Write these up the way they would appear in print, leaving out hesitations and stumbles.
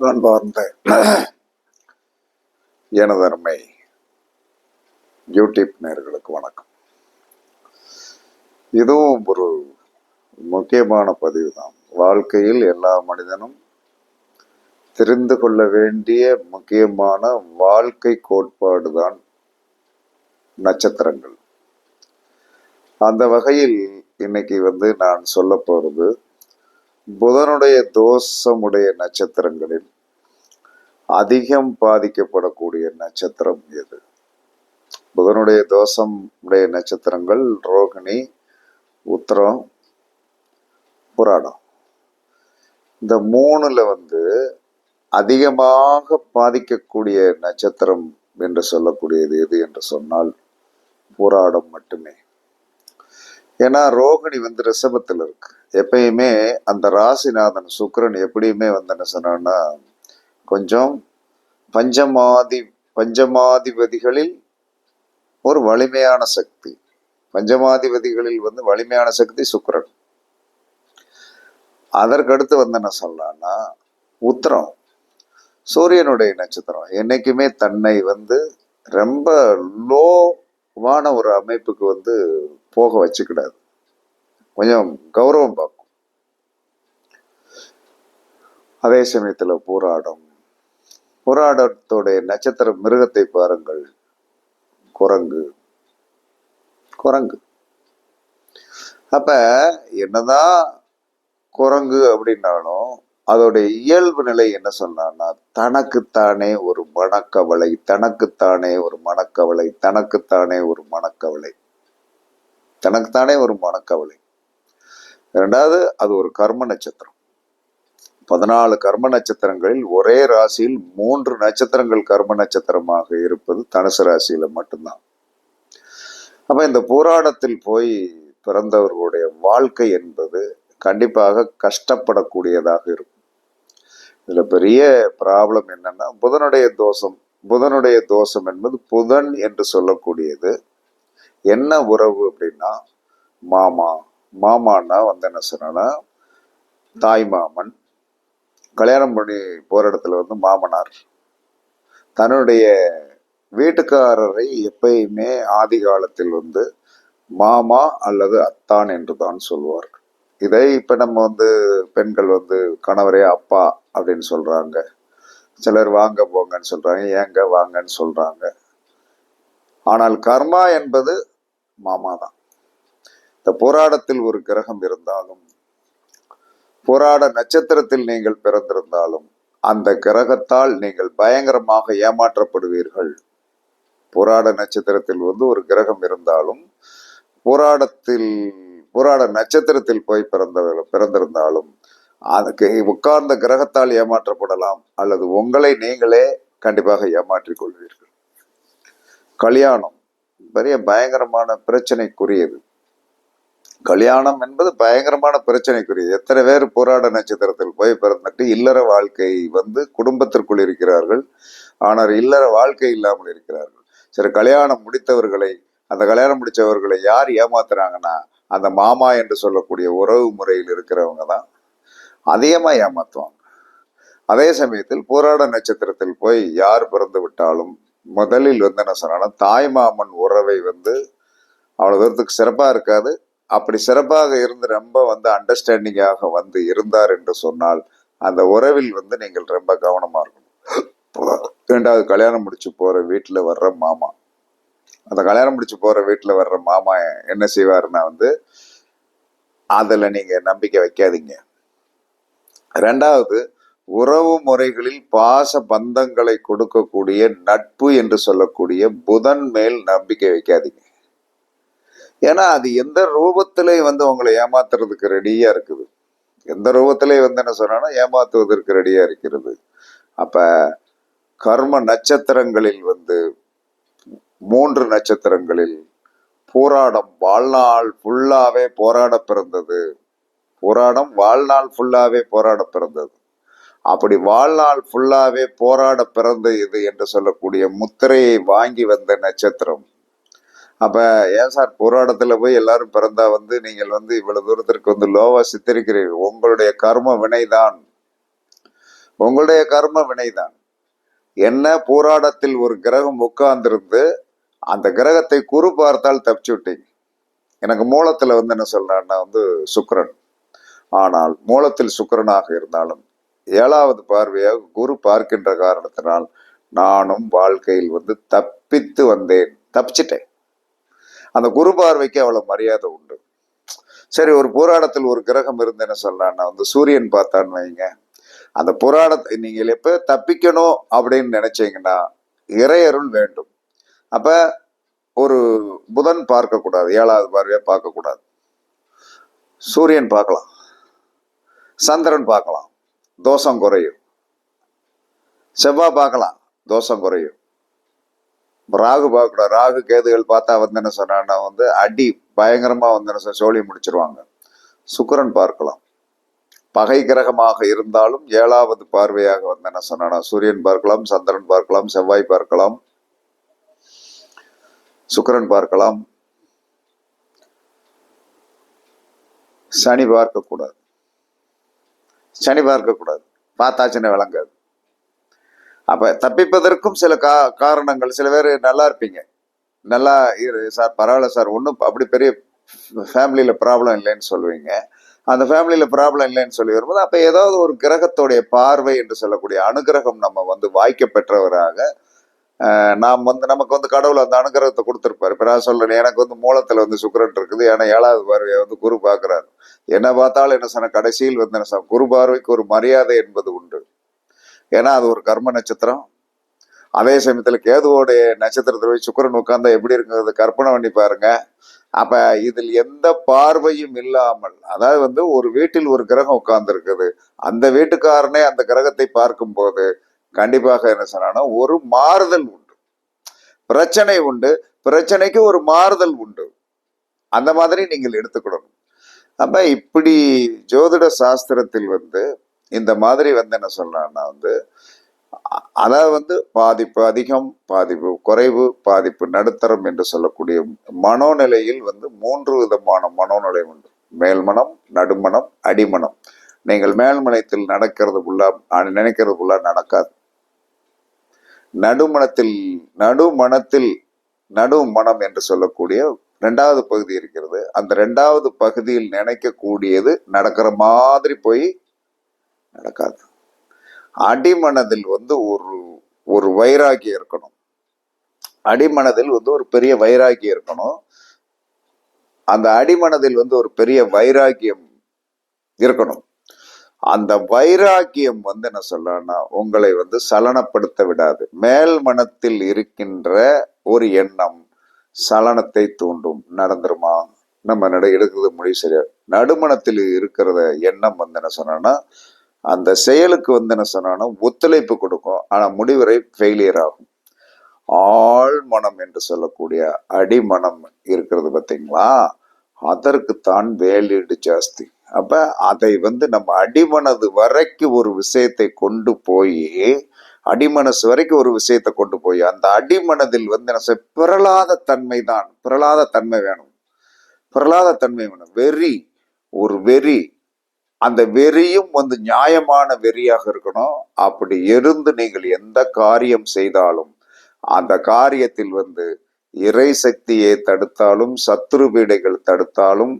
அன்பார்ந்த எனதருமை யூடியூப் நேயர்களுக்கு வணக்கம். இதுவும் ஒரு முக்கியமான பதிவு தான். வாழ்க்கையில் எல்லா மனிதனும் தெரிந்து கொள்ள வேண்டிய முக்கியமான வாழ்க்கை கோட்பாடு தான் நட்சத்திரங்கள். அந்த வகையில் இன்னைக்கு நான் சொல்ல போறது புதனுடைய தோஷமுடைய நட்சத்திரங்களில் அதிகம் பாதிக்கப்படக்கூடிய நட்சத்திரம் எது? புதனுடைய தோஷம் உடைய நட்சத்திரங்கள் ரோகிணி, உத்திரம், புராடம். இந்த மூணுல அதிகமாக பாதிக்கக்கூடிய நட்சத்திரம் என்று சொல்லக்கூடியது எது என்று சொன்னால் புராடம் மட்டுமே. ஏன்னா ரோகிணி ரிஷபத்தில் இருக்கு. எப்பயுமே அந்த ராசிநாதன் சுக்கிரன் எப்படியுமே என்ன சொன்னா கொஞ்சம் பஞ்சமாதிபதிகளில் ஒரு வலிமையான சக்தி. பஞ்சமாதிபதிகளில் வலிமையான சக்தி சுக்கிரன். அதற்கடுத்து என்ன சொல்லலாம்னா உத்திரம் சூரியனுடைய நட்சத்திரம். என்னைக்குமே தன்னை ரொம்ப லோவான ஒரு அமைப்புக்கு போக வச்சுக்கிடாது. கொஞ்சம் கௌரவம் பார்க்கும். அதே சமயத்துல புராடத்தோடைய நட்சத்திர மிருகத்தை பாருங்கள், குரங்கு. அப்ப என்னதான் குரங்கு அப்படின்னாலும் அதோடைய இயல்பு நிலை என்ன சொன்னா தனக்குத்தானே ஒரு மனக்கவலை, இரண்டாவது அது ஒரு கர்ம நட்சத்திரம். 14 கர்ம நட்சத்திரங்களில் ஒரே ராசியில் 3 நட்சத்திரங்கள் கர்ம நட்சத்திரமாக இருப்பது தனுசு ராசியில மட்டும்தான். அப்ப இந்த போராட்டத்தில் போய் பிறந்தவர்களுடைய வாழ்க்கை என்பது கண்டிப்பாக கஷ்டப்படக்கூடியதாக இருக்கும். இதுல பெரிய ப்ராப்ளம் என்னன்னா புதனுடைய தோஷம் என்பது புதன் என்று சொல்லக்கூடியது என்ன உறவு அப்படின்னா மாமான்னா என்ன சொன்னா தாய் மாமன். கல்யாணம் பண்ணி போற இடத்துல மாமனார் தன்னுடைய வீட்டுக்காரரை எப்பயுமே ஆதி காலத்தில் மாமா அல்லது அத்தான் என்று தான் சொல்வார்கள். இதை இப்ப நம்ம பெண்கள் கணவரே அப்பா அப்படின்னு சொல்றாங்க. சிலர் வாங்க போங்கன்னு சொல்றாங்க, ஏங்க வாங்கன்னு சொல்றாங்க. ஆனால் கர்மா என்பது மாமா தான். இந்த போராட்டத்தில் ஒரு கிரகம் இருந்தாலும், போராட நட்சத்திரத்தில் நீங்கள் பிறந்திருந்தாலும் அந்த கிரகத்தால் நீங்கள் பயங்கரமாக ஏமாற்றப்படுவீர்கள். போராட நட்சத்திரத்தில் ஒரு கிரகம் இருந்தாலும் போராட நட்சத்திரத்தில் போய் பிறந்திருந்தாலும் அதுக்கு உட்கார்ந்த கிரகத்தால் ஏமாற்றப்படலாம், அல்லது உங்களை நீங்களே கண்டிப்பாக ஏமாற்றிக் கொள்வீர்கள். கல்யாணம் பெரிய பயங்கரமான பிரச்சனைக்குரியது. கல்யாணம் என்பது பயங்கரமான பிரச்சனைக்குரியது. எத்தனை பேர் போராட நட்சத்திரத்தில் போய் பிறந்துட்டு இல்லற வாழ்க்கை குடும்பத்திற்குள் இருக்கிறார்கள், ஆனால் இல்லற வாழ்க்கை இல்லாமல் இருக்கிறார்கள். சரி, கல்யாணம் முடிச்சவர்களை யார் ஏமாத்துறாங்கன்னா அந்த மாமா என்று சொல்லக்கூடிய உறவு முறையில் இருக்கிறவங்க தான் அதிகமா ஏமாத்துவாங்க. அதே சமயத்தில் போராட நட்சத்திரத்தில் போய் யார் பிறந்து விட்டாலும் முதலில் என்ன சொன்னா தாய் மாமன் உறவை அவ்வளவு தூரத்துக்கு சிறப்பா இருக்காது. அப்படி சிறப்பாக இருந்து ரொம்ப அண்டர்ஸ்டாண்டிங்காக இருந்தார் என்று சொன்னால் அந்த உறவில் நீங்கள் ரொம்ப கவனமா இருக்கணும். இரண்டாவது, கல்யாணம் முடிச்சு போற வீட்டுல வர்ற மாமா. அந்த கல்யாணம் முடிச்சு போற வீட்டுல வர்ற மாமா என்ன செய்வாருன்னா அதுல நீங்க நம்பிக்கை வைக்காதீங்க. இரண்டாவது, உறவு முறைகளில் பாச பந்தங்களை கொடுக்கக்கூடிய நட்பு என்று சொல்லக்கூடிய புதன் மேல் நம்பிக்கை வைக்காதீங்க. ஏன்னா அது எந்த ரூபத்திலே உங்களை ஏமாத்துறதுக்கு ரெடியா இருக்குது. எந்த ரூபத்திலே என்ன சொன்னா ஏமாத்துவதற்கு ரெடியா இருக்கிறது. அப்ப கர்ம நட்சத்திரங்களில் 3 நட்சத்திரங்களில் போராடம் வாழ்நாள் ஃபுல்லாவே போராட பிறந்தது. அப்படி வாழ்நாள் ஃபுல்லாவே போராட பிறந்தது என்று சொல்லக்கூடிய முத்திரையை வாங்கி வந்த நட்சத்திரம். அப்ப ஏன் சார் போராட்டத்துல போய் எல்லாரும் பிறந்தா நீங்கள் இவ்வளவு தூரத்திற்கு லோவா சித்தரிக்கிறீர்கள்? உங்களுடைய கர்ம வினைதான் உங்களுடைய கர்ம வினைதான். என்ன போராட்டத்தில் ஒரு கிரகம் உட்கார்ந்திருந்து அந்த கிரகத்தை குரு பார்த்தால் தப்பிச்சு விட்டீங்க. எனக்கு மூலத்துல என்ன சொல்றான்னா சுக்கிரன். ஆனால் மூலத்தில் சுக்கிரனாக இருந்தாலும் 7வது பார்வையாக குரு பார்க்கின்ற காரணத்தினால் நானும் வாழ்க்கையில் தப்பித்து வந்தேன், தப்பிச்சிட்டேன். அந்த குரு பார்வைக்கு அவ்வளவு மரியாதை உண்டு. சரி, ஒரு போராட்டத்தில் ஒரு கிரகம் இருந்து என்ன சொல்றான்னா சூரியன் பார்த்தான்னு வைங்க, அந்த புராணத்தை நீங்கள் எப்ப தப்பிக்கணும் அப்படின்னு நினைச்சீங்கன்னா இறையருள் வேண்டும். அப்ப ஒரு புதன் பார்க்க கூடாது, 7வது பார்வையா பார்க்க கூடாது. சூரியன் பார்க்கலாம், சந்திரன் பார்க்கலாம், தோஷம் குறையும். செவ்வாய் பார்க்கலாம், தோஷம் குறையும். ராகு பார்க்கக்கூடாது. ராகு கேதுகள் பார்த்தா என்ன சொன்னா அடி பயங்கரமா சோழி முடிச்சிருவாங்க. சுக்கிரன் பார்க்கலாம். பகை கிரகமாக இருந்தாலும் 7வது பார்வையாக என்ன சொன்னா சூரியன் பார்க்கலாம், சந்திரன் பார்க்கலாம், செவ்வாய் பார்க்கலாம், சுக்கிரன் பார்க்கலாம். சனி பார்க்கக்கூடாது. சனி பார்க்கக்கூடாது, பார்த்தாச்சுன்னு விளங்காது. அப்ப தப்பிப்பதற்கும் சில காரணங்கள். சில பேர் நல்லா இருப்பீங்க, நல்லா சார் பரவாயில்ல சார், ஒன்றும் அப்படி பெரிய ஃபேமிலியில ப்ராப்ளம் இல்லைன்னு சொல்லுவீங்க. அந்த ஃபேமிலியில ப்ராப்ளம் இல்லைன்னு சொல்லி வரும்போது அப்ப ஏதாவது ஒரு கிரகத்தோடைய பார்வை என்று சொல்லக்கூடிய அனுகிரகம் நம்ம வாய்க்க பெற்றவராக நாம் நமக்கு கடவுள் அந்த அனுகிரகத்தை கொடுத்திருப்பாரு. இப்ப நான் சொல்றேன், எனக்கு மூலத்துல சுக்கிரன் இருக்குது, ஏன்னா 7வது பார்வையை குரு பார்க்கிறாரு. என்ன பார்த்தாலும் என்ன சொன்ன கடைசியில் என்ன குரு பார்வைக்கு ஒரு மரியாதை என்பது உண்டு. ஏன்னா அது ஒரு கர்ம நட்சத்திரம். அதே சமயத்துல கேதுவோடைய நட்சத்திரத்துல போய் சுக்கிரன் உட்கார்ந்தா எப்படி இருக்குங்கிறது கற்பனை பண்ணி பாருங்க. அப்ப இதில் எந்த பார்வையும் இல்லாமல், அதாவது ஒரு வீட்டில் ஒரு கிரகம் உட்கார்ந்து இருக்குது, அந்த வீட்டுக்காரனே அந்த கிரகத்தை பார்க்கும் போது கண்டிப்பாக என்ன சொன்னா ஒரு மாறுதல் உண்டு. பிரச்சனை உண்டு, பிரச்சனைக்கு ஒரு மாறுதல் உண்டு. அந்த மாதிரி நீங்கள் எடுத்துக்கிடணும். அப்ப இப்படி ஜோதிட சாஸ்திரத்தில் இந்த மாதிரி என்ன சொல்றான்னா அதாவது பாதிப்பு அதிகம், பாதிப்பு குறைவு, பாதிப்பு நடுத்தரம் என்று சொல்லக்கூடிய மனோநிலையில் 3 விதமான மனோநிலை உண்டு. மேல்மனம், நடுமனம், அடிமனம். நீங்கள் மேல்மனத்தில் நினைக்கிறதுக்குள்ள நடக்காது. நடுமனம் என்று சொல்லக்கூடிய 2வது பகுதி இருக்கிறது. அந்த 2வது பகுதியில் நினைக்கக்கூடியது நடக்கிற மாதிரி போய் நடக்காது. அடிமனதில் ஒரு வைராகியம் இருக்கணும். அடிமனதில் ஒரு பெரிய வைராகியம் இருக்கணும். அந்த அடிமனதில் ஒரு பெரிய வைராகியம் இருக்கணும். அந்த வைராகியம் என்ன சொல்லனா உங்களை சலனப்படுத்த விடாது. மேல் மனத்தில் இருக்கின்ற ஒரு எண்ணம் சலனத்தை தூண்டும். நடந்துருமா, நம்ம எடுக்கிறது முடிவு சரியா. நடுமனத்தில் இருக்கிற எண்ணம் என்ன சொன்னா அந்த செயலுக்கு என்ன சொன்னா ஒத்துழைப்பு கொடுக்கும், ஆனா முடிவரை ஃபெயிலியர் ஆகும். ஆழ்மனம் என்று சொல்லக்கூடிய அடிமனம் இருக்கிறது பார்த்தீங்களா, அதற்குத்தான் வேலீடு ஜாஸ்தி. அப்ப அதை நம்ம அடிமனது வரைக்கும் ஒரு விஷயத்தை கொண்டு போய், அடிமனசு வரைக்கும் ஒரு விஷயத்தை கொண்டு போய் அந்த அடிமனதில் பிறளாத தன்மை தான். பிறளாத தன்மை வேணும். பிறளாத தன்மை வேணும். வெறி, ஒரு வெறி. அந்த வெறியும் நியாயமான வெறியாக இருக்கணும். அப்படி இருந்து நீங்கள் எந்த காரியம் செய்தாலும் அந்த காரியத்தில் இறை சக்தியை தடுத்தாலும், சத்துரு பீடைகள் தடுத்தாலும்,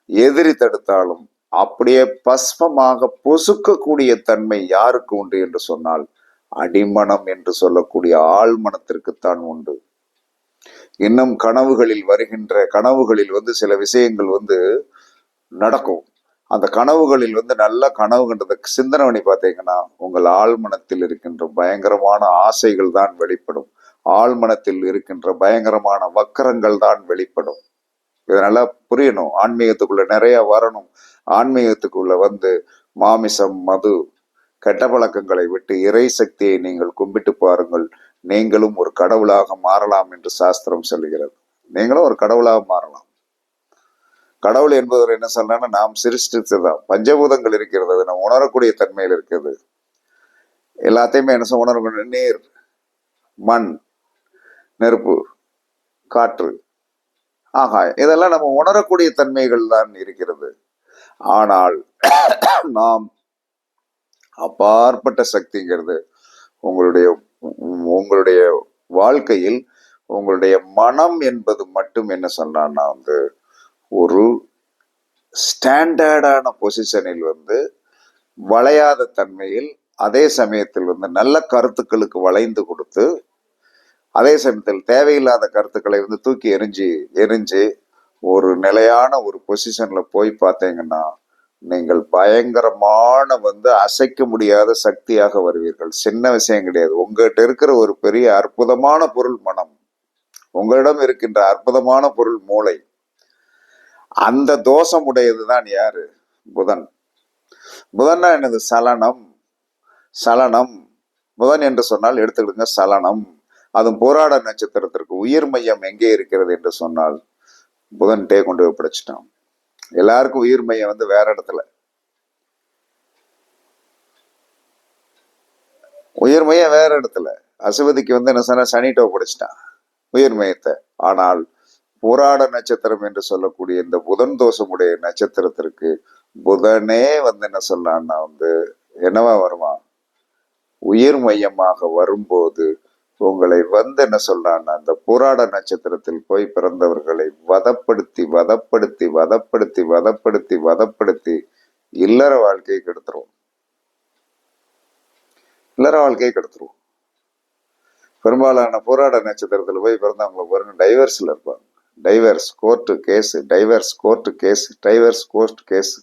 எதிரி தடுத்தாலும் அப்படியே பஸ்மமாக பொசுக்கக்கூடிய தன்மை யாருக்கு உண்டு என்று சொன்னால் அடிமனம் என்று சொல்லக்கூடிய ஆழ்மனத்திற்குத்தான் உண்டு. இன்னும் கனவுகளில் வருகின்ற கனவுகளில் சில விஷயங்கள் நடக்கும். அந்த கனவுகளில் நல்ல கனவுகின்றத சிந்தனை பண்ணி பார்த்தீங்கன்னா உங்கள் ஆழ்மனத்தில் இருக்கின்ற பயங்கரமான ஆசைகள் தான் வெளிப்படும். ஆழ்மனத்தில் இருக்கின்ற பயங்கரமான வக்கரங்கள் தான் வெளிப்படும். இதனால புரியணும். ஆன்மீகத்துக்குள்ள நிறைய வரணும். ஆன்மீகத்துக்குள்ள மாமிசம், மது, கெட்ட பழக்கங்களை விட்டு இறை சக்தியை நீங்கள் கும்பிட்டு பாருங்கள். நீங்களும் ஒரு கடவுளாக மாறலாம் என்று சாஸ்திரம் சொல்லுகிறது. நீங்களும் ஒரு கடவுளாக மாறலாம். கடவுள் என்பவர் என்ன சொல்றான்னா நாம் சிருஷ்டித்ததான். பஞ்சபூதங்கள் இருக்கிறது, அது நம்ம உணரக்கூடிய தன்மையில் இருக்குது. எல்லாத்தையுமே என்ன உணரக்கூடிய நீர், மண், நெருப்பு, காற்று, ஆகாயம், இதெல்லாம் நம்ம உணரக்கூடிய தன்மைகள் தான் இருக்கிறது. ஆனால் நாம் அப்பாற்பட்ட சக்திங்கிறது உங்களுடைய உங்களுடைய வாழ்க்கையில் உங்களுடைய மனம் என்பது மட்டும் என்ன சொன்னான்னா ஒரு ஸ்டாண்டர்டான பொசிஷனில் வளையாத தன்மையில், அதே சமயத்தில் நல்ல கருத்துக்களுக்கு வளைந்து கொடுத்து, அதே சமயத்தில் தேவையில்லாத கருத்துக்களை தூக்கி எரிஞ்சு ஒரு நிலையான ஒரு பொசிஷன்ல போய் பார்த்தீங்கன்னா நீங்கள் பயங்கரமான அசைக்க முடியாத சக்தியாக வருவீர்கள். சின்ன விஷயம் கிடையாது. உங்ககிட்ட இருக்கிற ஒரு பெரிய அற்புதமான பொருள் மனம், உங்களிடம் இருக்கின்ற அற்புதமான பொருள் மூளை. அந்த தோஷம் உடையதுதான் யாரு? புதன். புதன்னா என்னது? சலனம். சலனம். புதன் என்று சொன்னால் எடுத்துக்கிடுங்க சலனம். அதுவும் போராட நட்சத்திரத்திற்கு உயிர் மையம் எங்கே இருக்கிறது என்று சொன்னால் புதன்கிட்டே கொண்டு போய் பிடிச்சிட்டான். எல்லாருக்கும் உயிர் மையம் வேற இடத்துல. உயிர் மையம் வேற இடத்துல. அசுவதிக்கு என்ன சொன்ன, சனிட்டோ பிடிச்சிட்டான் உயிர் மையத்தை. ஆனால் போராட நட்சத்திரம் என்று சொல்லக்கூடிய இந்த புதன் தோஷமுடைய நட்சத்திரத்திற்கு புதனே என்ன சொன்னான்னா என்னவா வருமா? உயிர் மையமாக வரும்போது உங்களை என்ன சொல்றான்னா அந்த போராட நட்சத்திரத்தில் போய் பிறந்தவர்களை வதப்படுத்தி வதப்படுத்தி வதப்படுத்தி வதப்படுத்தி வதப்படுத்தி இல்லற வாழ்க்கையை கெடுத்துருவோம். இல்லற வாழ்க்கையை கெடுத்துருவோம். பெரும்பாலான போராட நட்சத்திரத்தில் போய் பிறந்தவங்களை பாருங்க, டைவர்ஸ்ல இருப்பாங்க. Divorce court case, divorce court case, divorce court case.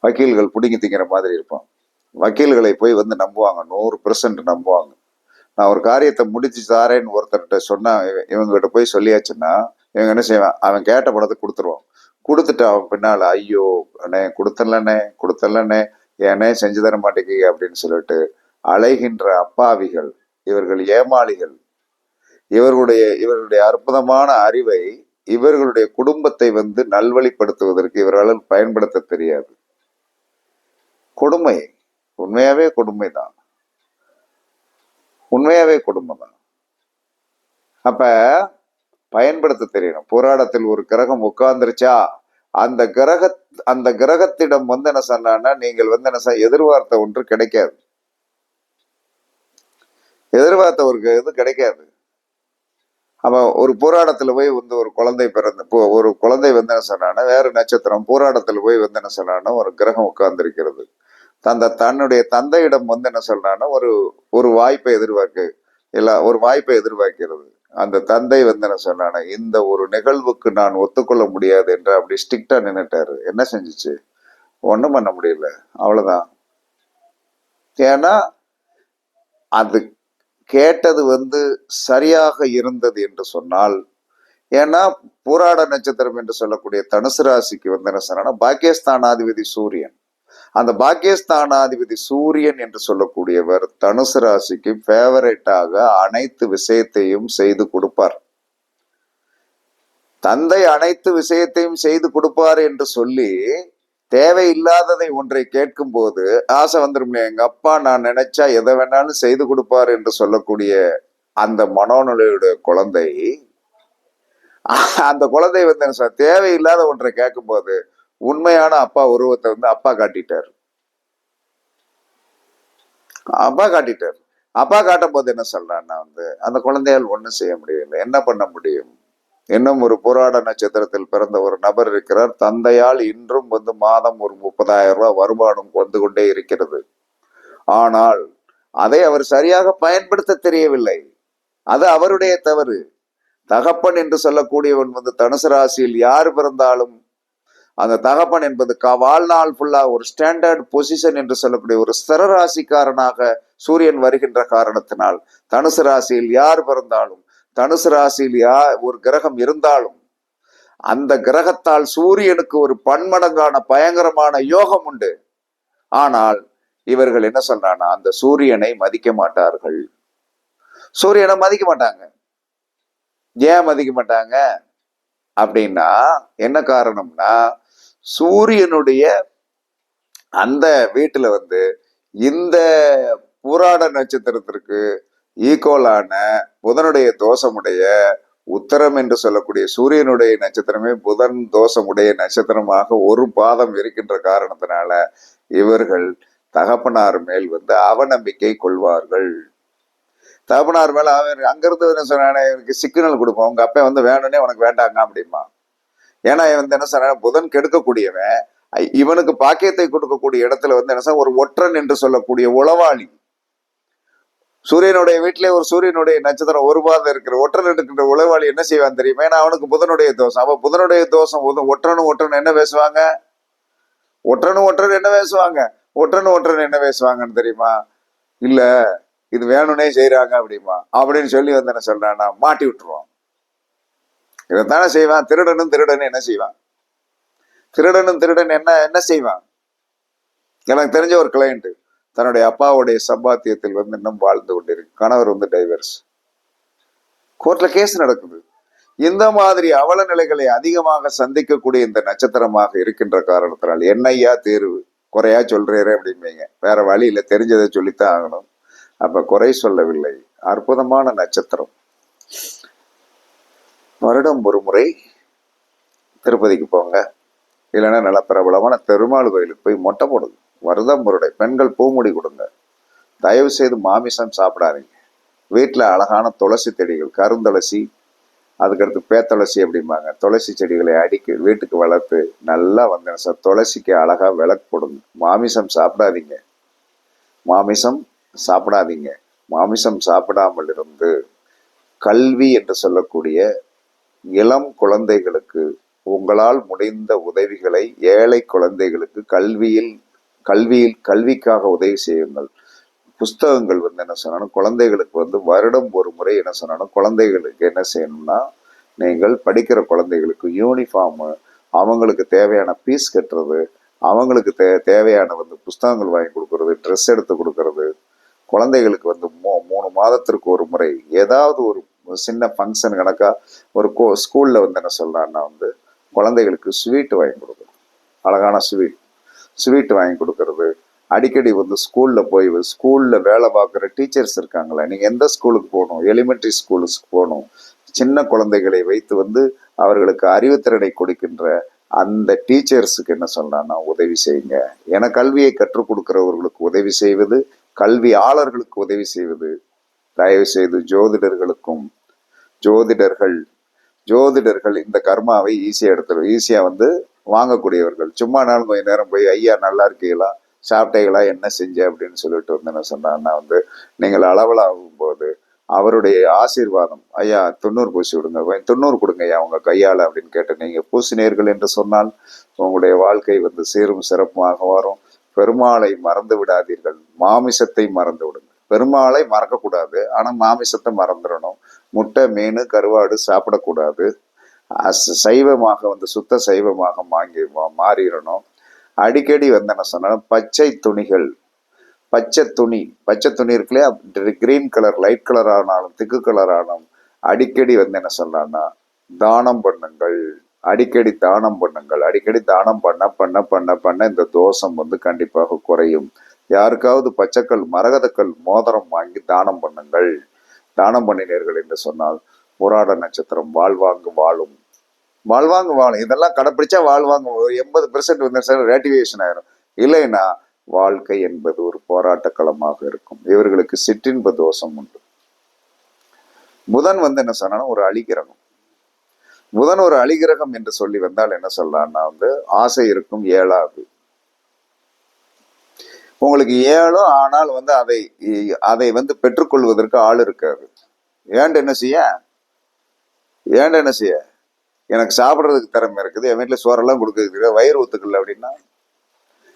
வக்கீல்கள் பிடிங்கி திங்கிற மாதிரி இருப்பான். வக்கீல்களை போய் நம்புவாங்க, 100% நம்புவாங்க. நான் ஒரு காரியத்தை முடிச்சு தாரேன்னு ஒருத்தர்கிட்ட சொன்னா, இவங்ககிட்ட போய் சொல்லியாச்சுன்னா இவங்க என்ன செய்வான், அவன் கேட்ட பணத்தை கொடுத்துருவான். கொடுத்துட்டு அவன் பின்னால ஐயோ அண்ணே கொடுத்தலண்ணே ஏனே செஞ்சு தர மாட்டேங்க அப்படின்னு சொல்லிட்டு அலைகின்ற அப்பாவிகள். இவர்கள் ஏமாளிகள். இவர்களுடைய அற்புதமான அறிவை இவர்களுடைய குடும்பத்தை நல்வழிப்படுத்துவதற்கு இவர்களால் பயன்படுத்த தெரியாது. கொடுமை. உண்மையாவே கொடுமைதான். உண்மையாவே கொடுமை தான். அப்ப பயன்படுத்த தெரியணும். போராட்டத்தில் ஒரு கிரகம் உட்கார்ந்துருச்சா, அந்த கிரகத்திடம் என்ன சொன்னா நீங்கள் என்ன எதிர்பார்த்த ஒன்று கிடைக்காது. எதிர்பார்த்த ஒரு இது கிடைக்காது. அப்ப ஒரு போராட்டத்துல போய் ஒரு குழந்தை ஒரு குழந்தை என்ன சொன்னா வேற நட்சத்திரம் போராட்டத்துல போய் என்ன சொன்னா ஒரு கிரகம் உட்கார்ந்திருக்கிறது. தன்னுடைய தந்தையிடம் என்ன சொல்றான்னா ஒரு வாய்ப்பை ஒரு வாய்ப்பை எதிர்பார்க்கிறது. அந்த தந்தை என்ன சொன்னானா, இந்த ஒரு நிகழ்வுக்கு நான் ஒத்துக்கொள்ள முடியாது என்று அப்படி ஸ்ட்ரிக்டா நின்னுட்டாரு. என்ன செஞ்சிச்சு? ஒண்ணும் பண்ண முடியல. அவ்வளவுதான். ஏன்னா அது கேட்டது சரியாக இருந்தது என்று சொன்னால், ஏன்னா போராட நட்சத்திரம் என்று சொல்லக்கூடிய தனுசு ராசிக்கு என்ன சொன்னா பாக்கியஸ்தானாதிபதி சூரியன். அந்த பாக்கியஸ்தானாதிபதி சூரியன் என்று சொல்லக்கூடியவர் தனுசு ராசிக்கு ஃபேவரேட்டாக அனைத்து விஷயத்தையும் செய்து கொடுப்பார். தந்தை அனைத்து விஷயத்தையும் செய்து கொடுப்பார் என்று சொல்லி தேவையில்லாததை ஒன்றை கேட்கும் போது ஆசை வந்துடும். எங்க அப்பா நான் நினைச்சா எதை வேணாலும் செய்து கொடுப்பார் என்று சொல்லக்கூடிய அந்த மனோநிலையுடைய குழந்தை, அந்த குழந்தை தேவையில்லாத ஒன்றை கேட்கும் போது உண்மையான அப்பா உருவத்தை அப்பா காட்டிட்டார். அப்பா காட்டும் போது என்ன சொல்றான்னா அந்த குழந்தையால் ஒண்ணும் செய்ய முடியல. என்ன பண்ண முடியும்? இன்னும் ஒரு போராட நட்சத்திரத்தில் பிறந்த ஒரு நபர் இருக்கிறார். தந்தையால் இன்றும் மாதம் ஒரு 30,000 ரூபாய் வருமானம் வந்து கொண்டே இருக்கிறது. ஆனால் அதை அவர் சரியாக பயன்படுத்த தெரியவில்லை. அது அவருடைய தவறு. தகப்பன் என்று சொல்லக்கூடியவன் தனுசு ராசியில் யார் பிறந்தாலும் அந்த தகப்பன் என்பது வாழ்நாள் ஃபுல்லா ஒரு ஸ்டாண்டர்ட் பொசிஷன் என்று சொல்லக்கூடிய ஒரு ஸ்திர ராசிக்காரனாக சூரியன் வருகின்ற காரணத்தினால் தனுசு ராசியில் யார் பிறந்தாலும், தனுசு ராசியில் ஒரு கிரகம் இருந்தாலும் அந்த கிரகத்தால் சூரியனுக்கு ஒரு பன்மடங்கான பயங்கரமான யோகம் உண்டு. ஆனால் இவர்கள் என்ன சொல்றானா, அந்த சூரியனை மதிக்க மாட்டார்கள். சூரியனை மதிக்க மாட்டாங்க. ஏன் மதிக்க மாட்டாங்க அப்படின்னா என்ன காரணம்னா, சூரியனுடைய அந்த வீட்டுல இந்த பூராட நட்சத்திரத்திற்கு ஈக்குவலான புதனுடைய தோஷமுடைய உத்தரம் என்று சொல்லக்கூடிய சூரியனுடைய நட்சத்திரமே புதன் தோஷமுடைய நட்சத்திரமாக ஒரு பாதம் இருக்கின்ற காரணத்தினால இவர்கள் தகப்பனார் மேல் வந்து அவநம்பிக்கை கொள்வார்கள். தகப்பனார் மேல அவன் அங்கிருந்து என்ன சொன்ன, எனக்கு சிக்னல் கொடுப்போம், உங்க அப்பா வந்து வேணும்னே உனக்கு வேண்டாங்க அப்படிமா. ஏன்னா இவன் வந்து என்ன சொன்ன, புதன் கெடுக்கக்கூடியவன், இவனுக்கு பாக்கியத்தை கொடுக்கக்கூடிய இடத்துல வந்து என்ன ஒரு ஒற்றன் என்று சொல்லக்கூடிய உளவாளி. சூரியனுடைய வீட்டிலே ஒரு சூரியனுடைய நட்சத்திரம் ஒரு பாதம் இருக்கிற ஒற்றன் இருக்கிற உளவாளி என்ன செய்வான் தெரியுமா? ஏன்னா அவனுக்கு புதனுடைய தோஷம். அப்ப புதனுடைய தோஷம் ஒற்றனும் என்ன பேசுவாங்க? ஒற்றன் என்ன பேசுவாங்க? ஒற்றன் என்ன பேசுவாங்கன்னு தெரியுமா? இல்ல இது வேணும்னே செய்யறாங்க அப்படிமா அப்படின்னு சொல்லி வந்து என்ன சொல்றான்னா மாட்டி விட்டுருவான். இதைத்தானே செய்வான். திருடன் என்ன செய்வான்? திருடன் என்ன செய்வான்? எனக்கு தெரிஞ்ச ஒரு கிளையண்ட் தன்னுடைய அப்பாவுடைய சம்பாத்தியத்தில் வந்து இன்னும் வாழ்ந்து கொண்டிருக்கு. கணவர் வந்து டைவர்ஸ். கோர்ட்ல கேஸ் நடக்குது. இந்த மாதிரி அவல நிலைகளை அதிகமாக சந்திக்கக்கூடிய இந்த நட்சத்திரமாக இருக்கின்ற காரணத்தினால் என்னையா தேர்வு, குறையா சொல்றேரு அப்படிம்பீங்க. வேற வழி இல்லை, தெரிஞ்சதை சொல்லித்தான் ஆகணும். அப்ப குறை சொல்லவில்லை. அற்புதமான நட்சத்திரம். வருடம் ஒரு முறை திருப்பதிக்கு போங்க, இல்லைன்னா நல்ல பிரபலமான பெருமாள் கோயிலுக்கு போய் மொட்டை போடுங்க. வருடம் முறை பெண்கள் பூமுடி கொடுங்க. தயவு செய்து மாமிசம் சாப்பிடாதீங்க. வீட்டில் அழகான துளசி செடிகள், கருந்துளசி, அதுக்கடுத்து பேத்துளசி அப்படிம்பாங்க, துளசி செடிகளை அடிக்க வீட்டுக்கு வளர்த்து நல்லா வந்தேன் சார். துளசிக்கு அழகா விளக்கு போடுங்க. மாமிசம் சாப்பிடாதீங்க. மாமிசம் சாப்பிடாமல் இருந்து கல்வி என்று சொல்லக்கூடிய இளம் குழந்தைகளுக்கு உங்களால் முடிந்த உதவிகளை ஏழை குழந்தைகளுக்கு கல்விக்காக உதவி செய்யுங்கள். புஸ்தகங்கள் வந்து என்ன சொன்னாலும் குழந்தைகளுக்கு வந்து வருடம் ஒரு முறை என்ன சொன்னாலும் குழந்தைகளுக்கு என்ன செய்யணும்னா, நீங்கள் படிக்கிற குழந்தைகளுக்கு யூனிஃபார்மு, அவங்களுக்கு தேவையான ஃபீஸ் கட்டுறது, அவங்களுக்கு தேவையான வந்து புஸ்தகங்கள் வாங்கி கொடுக்கறது, ட்ரெஸ் எடுத்து கொடுக்கறது, குழந்தைகளுக்கு வந்து 3 மாதத்திற்கு ஒரு முறை ஏதாவது ஒரு சின்ன ஃபங்க்ஷன் கணக்கா ஒரு ஸ்கூல்ல வந்து என்ன சொல்றான்னா வந்து குழந்தைகளுக்கு ஸ்வீட் வாங்கி கொடுக்கணும். அழகான ஸ்வீட் வாங்கி கொடுக்கறது. அடிக்கடி வந்து ஸ்கூல்ல வேலை பார்க்குற டீச்சர்ஸ் இருக்காங்களே, நீங்க எந்த ஸ்கூலுக்கு போகணும்? எலிமெண்ட்ரி ஸ்கூலுக்கு போகணும். சின்ன குழந்தைகளை வைத்து வந்து அவர்களுக்கு அறிவுத்திறனை கொடுக்கின்ற அந்த டீச்சர்ஸுக்கு என்ன சொல்றான்னா உதவி செய்யுங்க. என கல்வியை கற்றுக் கொடுக்கிறவர்களுக்கு உதவி செய்வது, கல்வியாளர்களுக்கு உதவி செய்வது. தயவு செய்து ஜோதிடர்கள் இந்த கர்மாவை ஈஸியா வந்து வாங்கக்கூடியவர்கள். சும்மா நாள் கொஞ்ச நேரம் போய் ஐயா நல்லா இருக்கீங்களா, சாப்பிட்டீங்களா, என்ன செஞ்ச அப்படின்னு சொல்லிட்டு வந்து என்ன சொன்னான்னா வந்து நீங்கள் அளவலாகும் போது அவருடைய ஆசீர்வாதம், ஐயா 90 பூசி விடுங்க, 90 கொடுங்க ஐயா உங்க கையால அப்படின்னு கேட்டு நீங்க பூசினீர்கள் என்று சொன்னால் உங்களுடைய வாழ்க்கை வந்து சீரும் சிறப்புமாக வரும். பெருமாளை மறந்து விடாதீர்கள். மாமிசத்தை மறந்து விடுங்க. பெருமாளை மறக்கக்கூடாது, ஆனா மாமிசத்தை மறந்துடணும். முட்டை, மீன், கருவாடு சாப்பிடக்கூடாது. சைவமாக வந்து சுத்த சைவமாக மாறிடணும். அடிக்கடி வந்து என்ன சொன்னாலும் பச்சை துணி இருக்குல்லையா, கிரீன் கலர், லைட் கலர் ஆனாலும் திக்கு கலர் ஆனாலும் அடிக்கடி வந்து என்ன சொன்னான்னா தானம் பண்ணுங்கள். அடிக்கடி தானம் பண்ண இந்த தோஷம் வந்து கண்டிப்பாக குறையும். யாருக்காவது பச்சைக்கல், மரகதக்கல் மோதிரம் வாங்கி தானம் பண்ணுங்கள். தானம் பண்ணினீர்கள் என்று சொன்னால் புராட நட்சத்திரம் வாழ்வாங்கு வாழும். இதெல்லாம் கடைப்பிடிச்சா வாழ்வாங்க. 80% வந்து ரேட்டிவேஷன் ஆயிரும். இல்லைன்னா வாழ்க்கை என்பது ஒரு போராட்ட களமாக இருக்கும். இவர்களுக்கு சிற்றின்ப தோஷம் உண்டு. புதன் வந்து என்ன சொன்னா ஒரு அழிகிரகம். புதன் ஒரு அழிகிரகம் என்று சொல்லி வந்தால் என்ன சொல்றான்னா வந்து ஆசை இருக்கும் 7வது. உங்களுக்கு 7 ஆனால் வந்து அதை வந்து பெற்றுக்கொள்வதற்கு ஆள் இருக்காது. ஏன்ட்டு என்ன செய்ய எனக்கு சாப்பிட்றதுக்கு திறமை இருக்குது, என் வீட்டில் சோறெல்லாம் கொடுக்குறது, வயிறு ஒத்துக்கல அப்படின்னா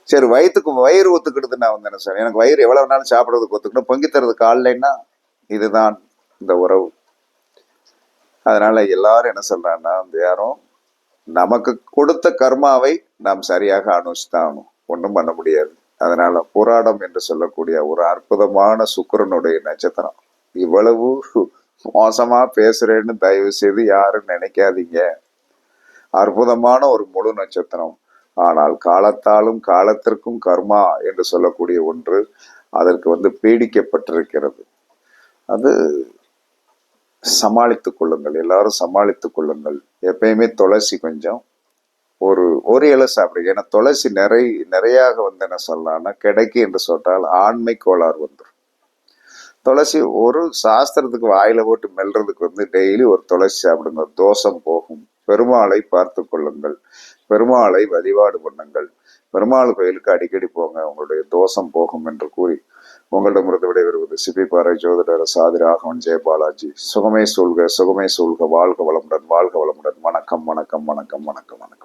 சரி, வயிறு ஒத்துக்கிடுதுன்னா வந்து என்ன சார், எனக்கு வயிறு எவ்வளவு நாளும் சாப்பிட்றதுக்கு ஒத்துக்கணும், பொங்கி தரதுக்கு ஆள் இல்லைன்னா இதுதான் இந்த உறவு. அதனால எல்லாரும் என்ன சொல்றாங்கன்னா வந்து யாரும் நமக்கு கொடுத்த கர்மாவை நாம் சரியாக அனுஷ்டித்தான் ஆகணும், ஒன்றும் பண்ண முடியாது. அதனால புராடம் என்று சொல்லக்கூடிய ஒரு அற்புதமான சுக்கிரனுடைய நட்சத்திரம். இவ்வளவு மோசமா பேசுறேன்னு தயவு செய்து யாரும் நினைக்காதீங்க. அற்புதமான ஒரு முழு நட்சத்திரம். ஆனால் காலத்தாலும் காலத்திற்கும் கர்மா என்று சொல்லக்கூடிய ஒன்று அதற்கு வந்து பீடிக்கப்பட்டிருக்கிறது. அது சமாளித்துக் கொள்ளுங்கள், எல்லாரும் சமாளித்துக் கொள்ளுங்கள். எப்பயுமே துளசி கொஞ்சம் ஒரு ஒரு இலை சாப்பிடுங்க. ஏன்னா துளசி நிறையாக வந்து என்ன சொல்லலாம்னா கிடைக்கு என்று சொன்னால் ஆண்மை கோளாறு வந்துடும். துளசி ஒரு சாஸ்திரத்துக்கு வாயில போட்டு மெல்றதுக்கு வந்து டெய்லி ஒரு துளசி சாப்பிடுங்க, தோஷம் போகும். பெருமாளை பார்த்து கொள்ளுங்கள், பெருமாளை வழிபாடு பண்ணுங்கள், பெருமாள் கோயிலுக்கு அடிக்கடி போங்க, உங்களுடைய தோஷம் போகும் என்று கூறி உங்களிடமிருந்து விடைபெறுவது சிப்பிப்பாறை ஜோதிடர் சாதி ராகவன் ஜெயபாலாஜி. சுகமே சூழ்க, சுகமே சூழ்க, வாழ்க வளமுடன், வாழ்க வளமுடன். வணக்கம், வணக்கம், வணக்கம், வணக்கம், வணக்கம்.